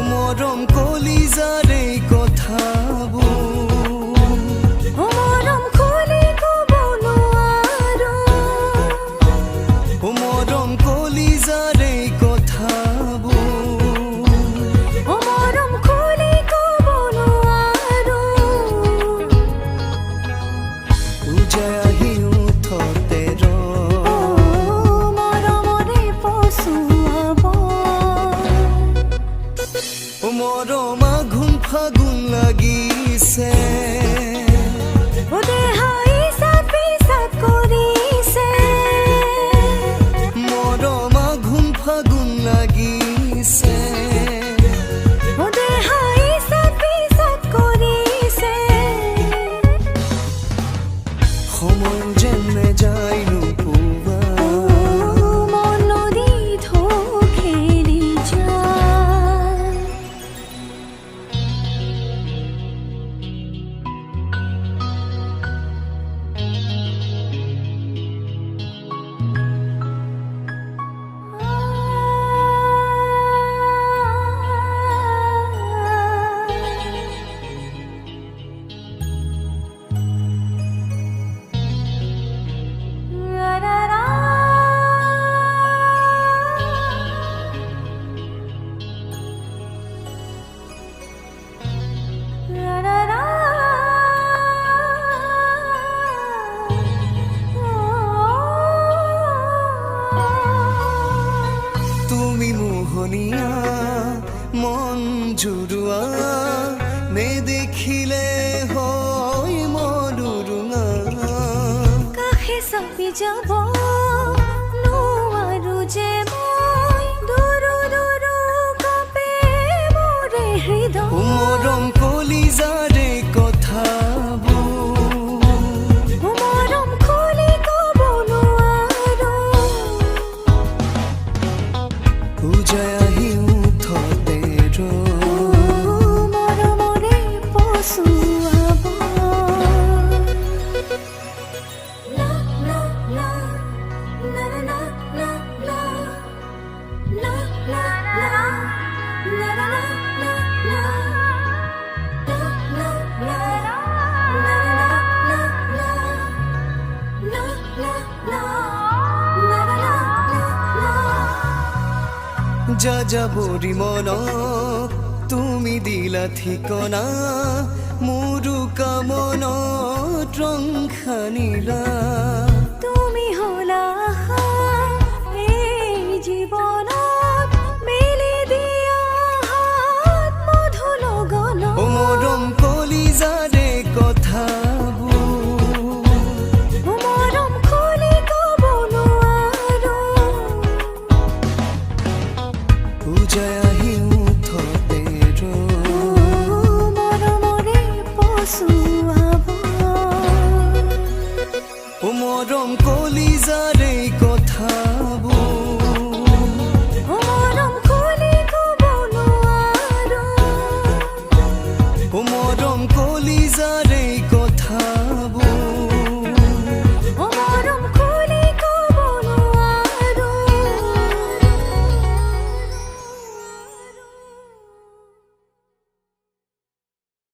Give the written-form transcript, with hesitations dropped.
মৰম কলিজাৰে কথাবোৰ মৰম খুলি ক'ব নোৱাৰো মৰম কলিজাৰে কথাবোৰ মৰম খুলি ক'ব নোৱাৰো উজাই আহি উঠতে মৰমৰে পচুৱাব মৰম আঘোণ ফাগুণ লাগিছে দেহাই পিছত কৰিছে মৰম আঘোণ ফাগুণ লাগিছে দেহাই পিছত কৰিছে সময় যেনে যায় নোপোৱা মন নদী ঢৌখেলি যায় তুমি মোহনীয়া মন জুৰুৱা নেদেখিলে হয় মৰুৰুঙা কাষে চাপি যাব নোৱাৰো যে মই দুৰু দুৰু কাপে মোৰে হৃদয় মৰম কলিজাৰে কথাবোৰ মৰম খুলি ক'ব নোৱাৰো উজাই আহি উঠতে মৰমৰে পচুৱাব লা লা লা লা লা লা লা লা লা লা লা লা লা যাযাবৰী মনক তুমি দিলা ঠিকনা মোৰো কামনত ৰং সানিলা